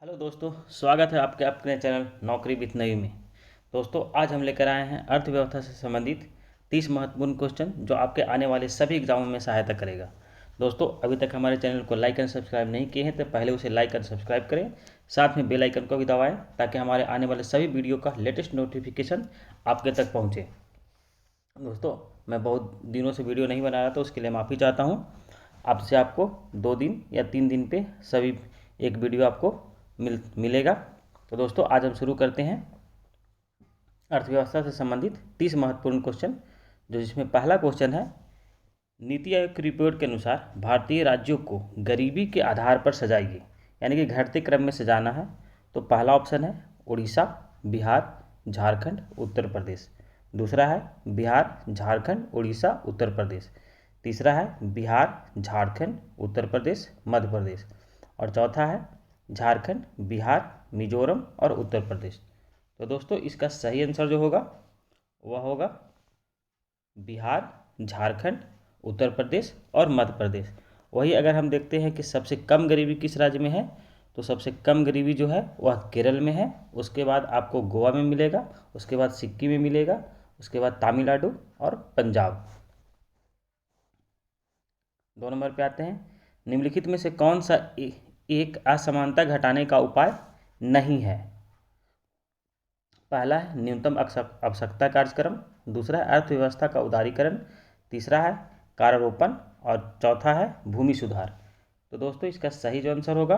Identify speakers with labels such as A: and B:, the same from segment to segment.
A: Hello दोस्तों, स्वागत है आपके अपने चैनल नौकरी विथ नई में। दोस्तों, आज हम लेकर आए हैं अर्थव्यवस्था से संबंधित 30 महत्वपूर्ण क्वेश्चन जो आपके आने वाले सभी एग्जामों में सहायता करेगा। दोस्तों, अभी तक हमारे चैनल को लाइक एंड सब्सक्राइब नहीं किए हैं तो पहले उसे लाइक एंड सब्सक्राइब करें, साथ में बेल आइकन को भी दबाएं ताकि हमारे आने वाले सभी वीडियो का लेटेस्ट नोटिफिकेशन आपके तक पहुँचे। दोस्तों, मैं बहुत दिनों से वीडियो नहीं बना रहा था, उसके लिए माफ़ी चाहता हूँ। आपसे आपको 2 दिन या 3 दिन पे सभी एक वीडियो आपको मिलेगा। तो दोस्तों, आज हम शुरू करते हैं अर्थव्यवस्था से संबंधित 30 महत्वपूर्ण क्वेश्चन, जो जिसमें पहला क्वेश्चन है, नीति आयोग की रिपोर्ट के अनुसार भारतीय राज्यों को गरीबी के आधार पर सजाइए, यानी कि घटते क्रम में सजाना है। तो पहला ऑप्शन है उड़ीसा, बिहार, झारखंड, उत्तर प्रदेश। दूसरा है बिहार, झारखंड, उड़ीसा, उत्तर प्रदेश। तीसरा है बिहार, झारखंड, उत्तर प्रदेश, मध्य प्रदेश। और चौथा है झारखंड, बिहार, मिजोरम और उत्तर प्रदेश। तो दोस्तों, इसका सही आंसर जो होगा वह होगा बिहार, झारखंड, उत्तर प्रदेश और मध्य प्रदेश। वही अगर हम देखते हैं कि सबसे कम गरीबी किस राज्य में है, तो सबसे कम गरीबी जो है वह केरल में है। उसके बाद आपको गोवा में मिलेगा, उसके बाद सिक्किम में मिलेगा, उसके बाद तमिलनाडु और पंजाब। 2 नंबर पे आते हैं, निम्नलिखित में से कौन सा एक असमानता घटाने का उपाय नहीं है। पहला है न्यूनतम आवश्यकता कार्यक्रम, दूसरा है अर्थव्यवस्था का उदारीकरण, तीसरा है करारोपण और चौथा है भूमि सुधार। तो दोस्तों, इसका सही जो आंसर होगा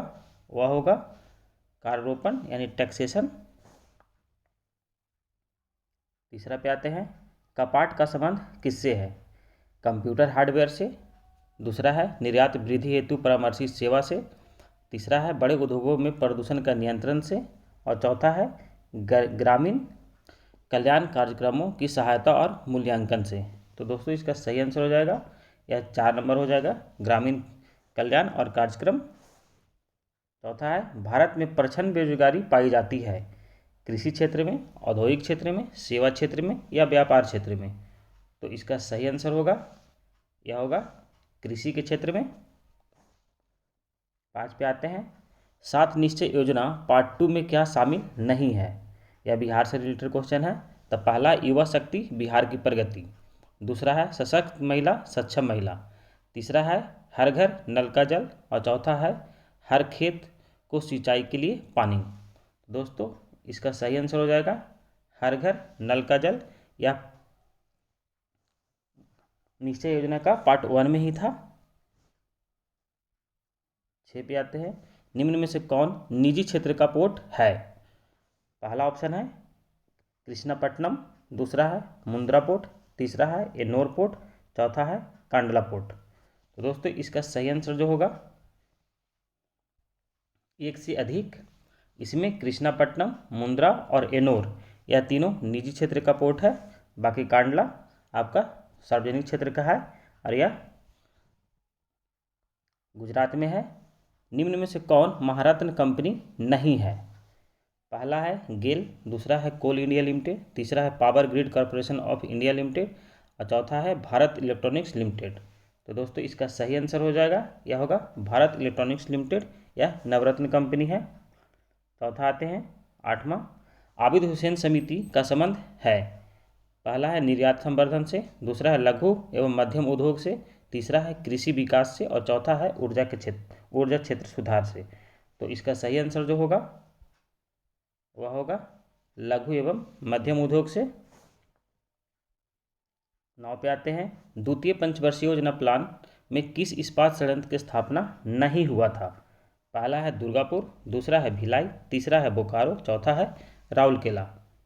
A: वह होगा करारोपण यानी टैक्सेशन। तीसरा पे आते हैं, कपाट का संबंध किससे है। कंप्यूटर हार्डवेयर से, दूसरा है निर्यात वृद्धि हेतु परामर्शी सेवा से, तीसरा है बड़े उद्योगों में प्रदूषण का नियंत्रण से और चौथा है ग्रामीण कल्याण कार्यक्रमों की सहायता और मूल्यांकन से। तो दोस्तों, इसका सही आंसर हो जाएगा यह 4 नंबर हो जाएगा, ग्रामीण कल्याण और कार्यक्रम। चौथा है भारत में प्रचंड बेरोजगारी पाई जाती है, कृषि क्षेत्र में, औद्योगिक क्षेत्र में, सेवा क्षेत्र में या व्यापार क्षेत्र में। तो इसका सही आंसर होगा यह होगा कृषि के क्षेत्र में। 5 पे आते हैं, 7 निश्चय योजना पार्ट 2 में क्या शामिल नहीं है। यह बिहार से रिलेटेड क्वेश्चन है। तो पहला युवा शक्ति बिहार की प्रगति, दूसरा है सशक्त महिला सक्षम महिला, तीसरा है हर घर नल का जल और चौथा है हर खेत को सिंचाई के लिए पानी। दोस्तों, इसका सही आंसर हो जाएगा हर घर नल का जल, या निश्चय योजना का पार्ट 1 में ही था। 6 पे आते हैं, निम्न में से कौन निजी क्षेत्र का पोर्ट है। पहला ऑप्शन है कृष्णापट्टनम, दूसरा है मुंद्रा पोर्ट, तीसरा है एन्नोर पोर्ट, चौथा है कांडला पोर्ट। तो दोस्तों, इसका सही आंसर जो होगा एक से अधिक, इसमें कृष्णापट्टनम, मुंद्रा और एनोर यह तीनों निजी क्षेत्र का पोर्ट है। बाकी कांडला आपका सार्वजनिक क्षेत्र का है और यह गुजरात में है। निम्न में से कौन महारत्न कंपनी नहीं है। पहला है गेल, दूसरा है कोल इंडिया लिमिटेड, तीसरा है power grid corporation of India limited और चौथा है भारत इलेक्ट्रॉनिक्स लिमिटेड। तो दोस्तों, इसका सही आंसर हो जाएगा यह होगा भारत इलेक्ट्रॉनिक्स लिमिटेड, यह नवरत्न कंपनी है। चौथा आते हैं 8वां, आबिद हुसैन समिति का संबंध है। पहला है निर्यात संवर्धन से, दूसरा है लघु एवं मध्यम उद्योग से, तीसरा है कृषि विकास से और चौथा है ऊर्जा क्षेत्र सुधार से। तो इसका सही आंसर जो होगा वह होगा लघु एवं मध्यम उद्योग से। 9 पे आते हैं, द्वितीय पंचवर्षीय योजना प्लान में किस इस्पात संयंत्र की स्थापना नहीं हुआ था। पहला है दुर्गापुर, दूसरा है भिलाई, तीसरा है बोकारो, चौथा है राउरकेला।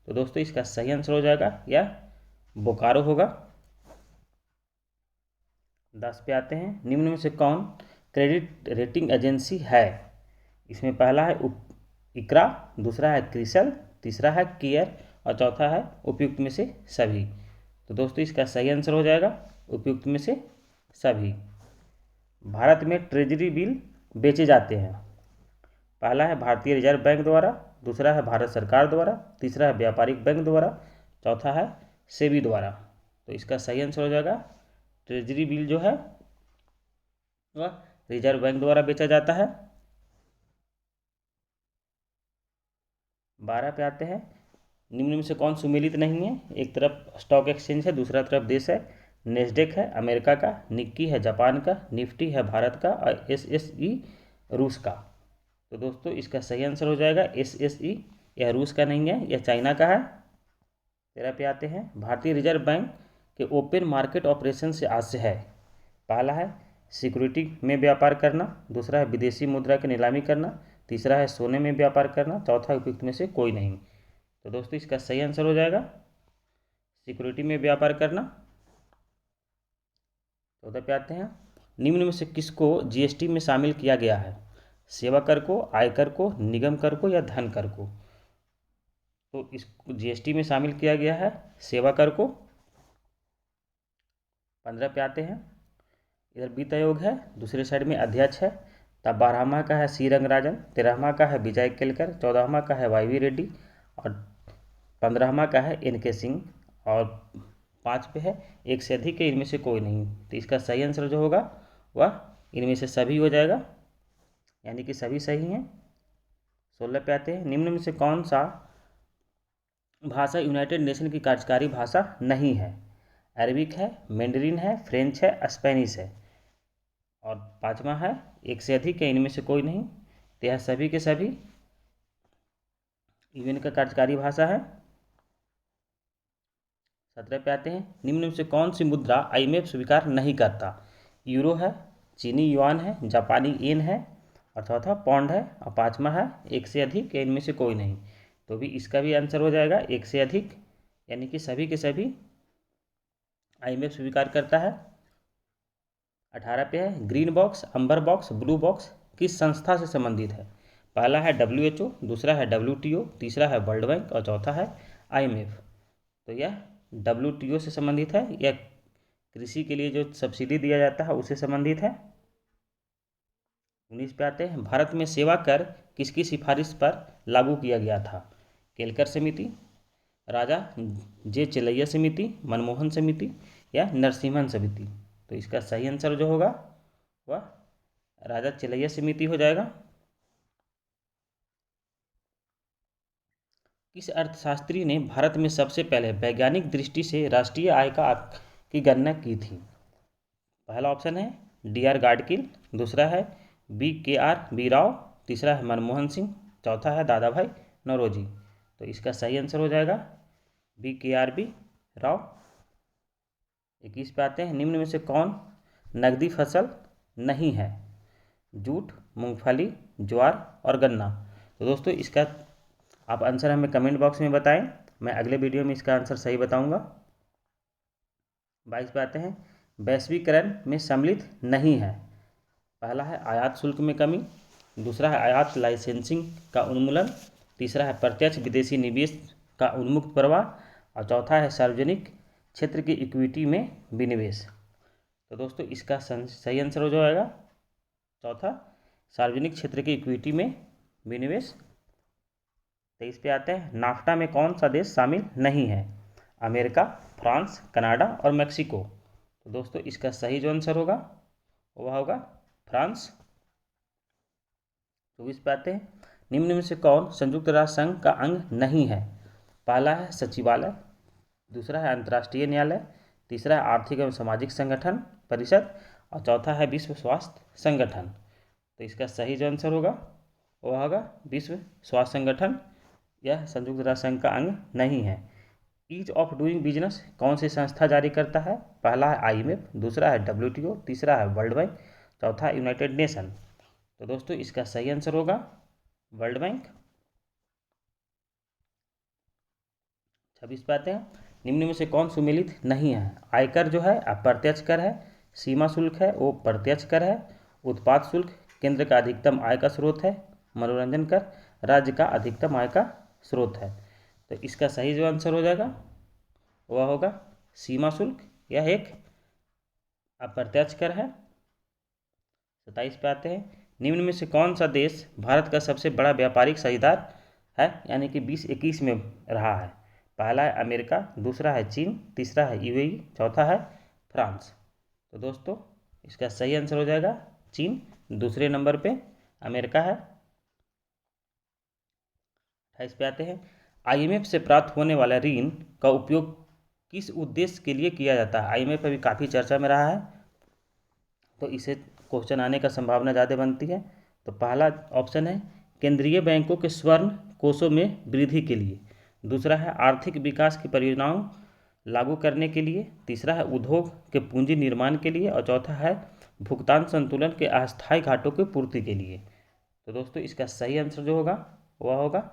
A: तो दोस्तों, इसका सही आंसर हो जाएगा यह बोकारो होगा। 10 पे आते हैं, निम्न में से कौन क्रेडिट रेटिंग एजेंसी है। इसमें पहला है इकरा, दूसरा है क्रिसल, तीसरा है केयर और चौथा है उपयुक्त में से सभी। तो दोस्तों, इसका सही आंसर हो जाएगा उपयुक्त में से सभी। भारत में ट्रेजरी बिल बेचे जाते हैं। पहला है भारतीय रिजर्व बैंक द्वारा, दूसरा है भारत सरकार द्वारा, तीसरा है व्यापारिक बैंक द्वारा, चौथा है सेबी द्वारा। तो इसका सही आंसर हो जाएगा ट्रेजरी बिल जो है वह रिजर्व बैंक द्वारा बेचा जाता है। 12 पे आते हैं, निम्न में से कौन सुमेलित नहीं है? एक तरफ स्टॉक एक्सचेंज है, दूसरा तरफ देश है। नेस्डेक है अमेरिका का, निक्की है जापान का, निफ्टी है भारत का और एसएसई रूस का। तो दोस्तों इसका सही आंसर हो जाएगा एसएसई, यह रूस का नहीं है, यह चाइना का है। 13 पे आते हैं, भारतीय रिजर्व बैंक के ओपन मार्केट ऑपरेशन से आज से है। पहला है सिक्योरिटी में व्यापार करना, दूसरा है विदेशी मुद्रा की नीलामी करना, तीसरा है सोने में व्यापार करना, चौथा उपयुक्त में से कोई नहीं। तो दोस्तों इसका सही आंसर हो जाएगा सिक्योरिटी में व्यापार करना। 14 पे आते हैं, निम्न में से किसको जीएसटी में शामिल किया गया है? सेवा कर को, आयकर को, निगम कर को या धन कर को? तो इस जीएसटी में शामिल किया गया है सेवा कर को। 15 पे आते हैं, इधर वित्त आयोग है, दूसरे साइड में अध्यक्ष है। तब 12वां का है सी रंगराजन, 13वां का है विजय केलकर, 14वां का है वाई वी रेड्डी और 15वां का है एन के सिंह और 5 पे है एक से अधिक है, इनमें से कोई नहीं। तो इसका सही आंसर जो होगा वह इनमें से सभी हो जाएगा, यानी कि सभी सही हैं। 16 पे आते हैं, निम्न में से कौन सा भाषा यूनाइटेड नेशन की कार्यकारी भाषा नहीं है? अरबिक है, मैंडरीन है, फ्रेंच है, स्पेनिश है। और 5वां है एक से अधिक है, इनमें से कोई नहीं। तो यह सभी के सभी यूएन का कार्यकारी भाषा है। 17 पे आते हैं, निम्न में से कौन सी मुद्रा आईएमएफ स्वीकार नहीं करता? यूरो है, चीनी युआन है, जापानी येन है और चौथा पौंड है और 5वां है एक से अधिक या इनमें से कोई नहीं। तो भी इसका भी आंसर हो जाएगा एक से अधिक, यानी कि सभी के सभी आईएमएफ स्वीकार करता है। 18 पे है, ग्रीन बॉक्स, अंबर बॉक्स, ब्लू बॉक्स किस संस्था से संबंधित है? पहला है डब्ल्यूएचओ, दूसरा है डब्ल्यूटीओ, तीसरा है वर्ल्ड बैंक और चौथा है आईएमएफ। तो यह डब्ल्यूटीओ से संबंधित है, यह कृषि के लिए जो सब्सिडी दिया जाता है उससे संबंधित है। 19 पे आते हैं, भारत में सेवा कर किसकी सिफारिश पर लागू किया गया था? केलकर समिति, राजा जे चिलैया समिति, मनमोहन समिति या नरसिम्हन समिति? तो इसका सही आंसर जो होगा वह राजा चिलैया समिति हो जाएगा। किस अर्थशास्त्री ने भारत में सबसे पहले वैज्ञानिक दृष्टि से राष्ट्रीय आय का की गणना की थी? पहला ऑप्शन है डी आर गाडगिल, दूसरा है बी राव, तीसरा है मनमोहन सिंह, चौथा है दादा भाई नौरोजी। तो इसका सही आंसर हो जाएगा बी राव। 21 पे आते हैं, निम्न में से कौन नकदी फसल नहीं है? जूट, मूंगफली, ज्वार और गन्ना। तो दोस्तों इसका आप आंसर हमें कमेंट बॉक्स में बताएं, मैं अगले वीडियो में इसका आंसर सही बताऊंगा। 22 पे आते हैं, वैश्वीकरण में सम्मिलित नहीं है। पहला है आयात शुल्क में कमी, दूसरा है आयात लाइसेंसिंग का उन्मूलन, तीसरा है प्रत्यक्ष विदेशी निवेश का उन्मुक्त प्रवाह और चौथा है सार्वजनिक क्षेत्र की इक्विटी में विनिवेश। तो दोस्तों इसका सही आंसर हो जाएगा चौथा, सार्वजनिक क्षेत्र की इक्विटी में विनिवेश। 23 पे आते हैं, नाफ्टा में कौन सा देश शामिल नहीं है? अमेरिका, फ्रांस, कनाडा और मेक्सिको। तो दोस्तों इसका सही जो आंसर होगा वह होगा फ्रांस। 24 पे आते हैं, निम्न में से कौन संयुक्त राष्ट्र संघ का अंग नहीं है? पहला है सचिवालय, दूसरा है अंतर्राष्ट्रीय न्यायालय, तीसरा है आर्थिक एवं सामाजिक संगठन परिषद और चौथा है विश्व स्वास्थ्य संगठन। तो इसका सही जो आंसर होगा वह होगा विश्व स्वास्थ्य संगठन, यह संयुक्त राष्ट्र संघ का अंग नहीं है। ईज ऑफ डूइंग बिजनेस कौन सी संस्था जारी करता है? पहला है आईएमएफ, दूसरा है डब्ल्यूटीओ, तीसरा है वर्ल्ड बैंक, चौथा यूनाइटेड नेशन। तो दोस्तों इसका सही आंसर होगा वर्ल्ड बैंक। 26 पे आते हैं, निम्न में से कौन सुमेलित नहीं है? आयकर जो है अप्रत्यक्ष कर है, सीमा शुल्क है वो प्रत्यक्ष कर है, उत्पाद शुल्क केंद्र का अधिकतम आय का स्रोत है, मनोरंजन कर राज्य का अधिकतम आय का स्रोत है। तो इसका सही जो आंसर हो जाएगा वह होगा सीमा शुल्क, यह एक अप्रत्यक्ष कर है। 27 पे आते हैं, निम्न में से कौन सा देश भारत का सबसे बड़ा व्यापारिक साझेदार है, यानी कि 2021 में रहा है? पहला है अमेरिका, दूसरा है चीन, तीसरा है यूएई, चौथा है फ्रांस। तो दोस्तों इसका सही आंसर हो जाएगा चीन, दूसरे नंबर पे अमेरिका है। 28 पे आते हैं, IMF से प्राप्त होने वाला ऋण का उपयोग किस उद्देश्य के लिए किया जाता है। IMF अभी काफ़ी चर्चा में रहा है, तो इसे क्वेश्चन आने का संभावना ज़्यादा बनती है। तो पहला ऑप्शन है केंद्रीय बैंकों के स्वर्ण कोषों में वृद्धि के लिए, दूसरा है आर्थिक विकास की परियोजनाओं लागू करने के लिए, तीसरा है उद्योग के पूंजी निर्माण के लिए, और चौथा है भुगतान संतुलन के अस्थायी घाटों की पूर्ति के लिए। तो दोस्तों इसका सही आंसर जो होगा वह होगा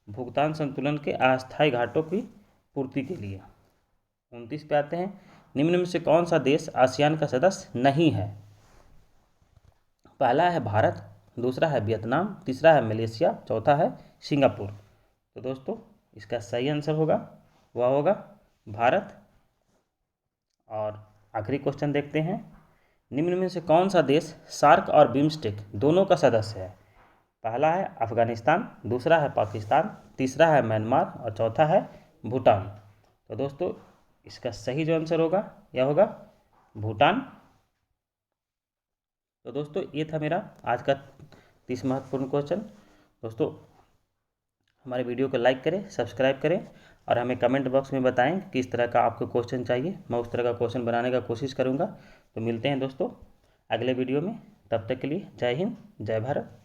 A: भुगतान संतुलन के अस्थायी घाटों की पूर्ति के लिए। 29 पे आते हैं, निम्न में से कौन सा देश आसियान का सदस्य नहीं है। पहला है भारत, दूसरा है वियतनाम, तीसरा है मलेशिया, चौथा है सिंगापुर। तो दोस्तों इसका सही आंसर होगा वह होगा भारत। और आखिरी क्वेश्चन देखते हैं, निम्न में से कौन सा देश सार्क और बिम्स्टेक दोनों का सदस्य है। पहला है अफगानिस्तान, दूसरा है पाकिस्तान, तीसरा है म्यांमार और चौथा है भूटान। तो दोस्तों इसका सही जो आंसर होगा यह होगा भूटान। तो दोस्तों ये था मेरा आज का 30 महत्वपूर्ण क्वेश्चन। दोस्तों हमारे वीडियो को लाइक करें, सब्सक्राइब करें और हमें कमेंट बॉक्स में बताएं कि किस तरह का आपको क्वेश्चन चाहिए, मैं उस तरह का क्वेश्चन बनाने का कोशिश करूंगा। तो मिलते हैं दोस्तों अगले वीडियो में, तब तक के लिए जय हिंद, जय भारत।